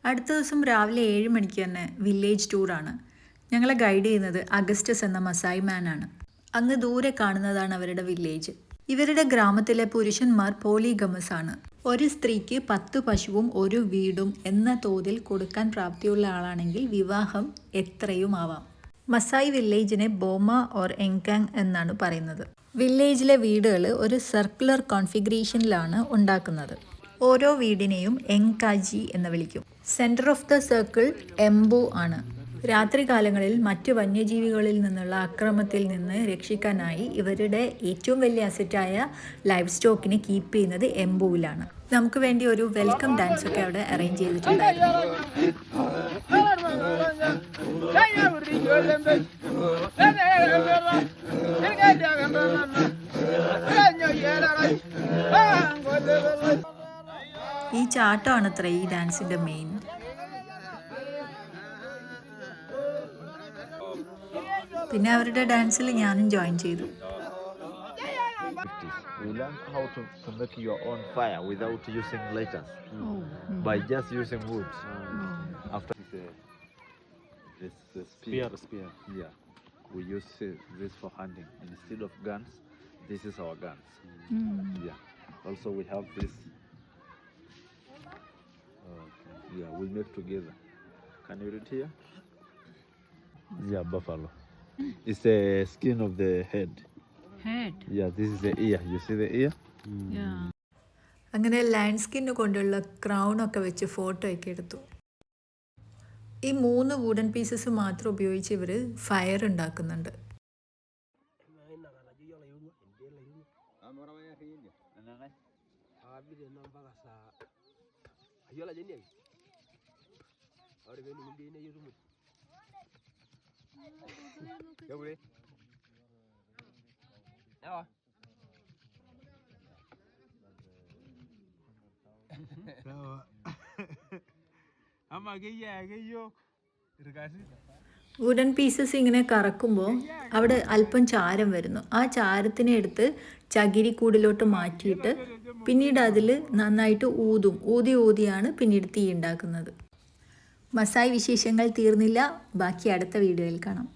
അടുത്ത ദിവസം രാവിലെ 7 മണിക്ക് തന്നെ വില്ലേജ് ടൂറാണ്. ഞങ്ങളെ ഗൈഡ് ചെയ്യുന്നത് അഗസ്റ്റസ് എന്ന മസായി മാനാണ്. അങ്ങ് ദൂരെ കാണുന്നതാണ് അവരുടെ വില്ലേജ്. ഇവരുടെ ഗ്രാമത്തിലെ പുരുഷന്മാർ പോളിഗമസ് ആണ്. ഒരു സ്ത്രീക്ക് 10 പശുവും 1 വീടും എന്ന തോതിൽ കൊടുക്കാൻ പ്രാപ്തിയുള്ള ആളാണെങ്കിൽ വിവാഹം എത്രയും ആവാം. മസായി വില്ലേജിനെ ബോമ ഓർ എങ്കാങ് എന്നാണ് പറയുന്നത്. വില്ലേജിലെ വീടുകൾ ഒരു സർക്കുലർ കോൺഫിഗറേഷനിലാണ് ഉണ്ടാക്കുന്നത്. ഓരോ വീടിനെയും എങ്കാജി എന്ന് വിളിക്കും. സെൻറ്റർ ഓഫ് ദ സർക്കിൾ എംബു ആണ്. രാത്രികാലങ്ങളിൽ മറ്റു വന്യജീവികളിൽ നിന്നുള്ള ആക്രമണത്തിൽ നിന്ന് രക്ഷിക്കാനായി ഇവരുടെ ഏറ്റവും വലിയ അസറ്റായ ലൈഫ് സ്റ്റോക്കിനെ കീപ്പ് ചെയ്യുന്നത് എംബുവിലാണ്. നമുക്ക് വേണ്ടി ഒരു വെൽക്കം ഡാൻസ് ഒക്കെ അവിടെ അറേഞ്ച് ചെയ്തിട്ടുണ്ടായിരുന്നു. ഈ ചാട്ടമാണ് അത്ര ഈ ഡാൻസിന്റെ മെയിൻ. പിന്നെ അവരുടെ ഡാൻസിൽ ഞാനും ജോയിൻ ചെയ്തു. You learn how to make your own fire without using lighters, by just using wood. After this spear. Yeah, we use this for hunting instead of guns. This is our guns. Yeah. Also we have this. Yeah, we make together. Can you read here? Yeah, buffalo. It's the skin of the head. Head. Yeah, this is the ear. You see the ear? Yeah. അങ്ങനെ lion skin കൊണ്ടുള്ള crown ഒക്കെ വെച്ച് photo ഒക്കെ എടുത്തു. ഈ 3 wooden pieces മാത്രം ഉപയോഗിച്ച് ഇവർ ഫയർ ഉണ്ടാക്കുന്നുണ്ട്. വുഡൻ പീസസ് ഇങ്ങനെ കറക്കുമ്പോൾ അവിടെ അല്പം ചാരം വരുന്നു. ആ ചാരത്തിനെ എടുത്ത് ചകിരിക്കൂടിലോട്ട് മാറ്റിയിട്ട് പിന്നീട് അതിൽ നന്നായിട്ട് ഊതിയാണ് പിന്നീട് തീ ഉണ്ടാക്കുന്നത്. മസായി വിശേഷങ്ങൾ തീർന്നില്ല. ബാക്കി അടുത്ത വീഡിയോയിൽ കാണാം.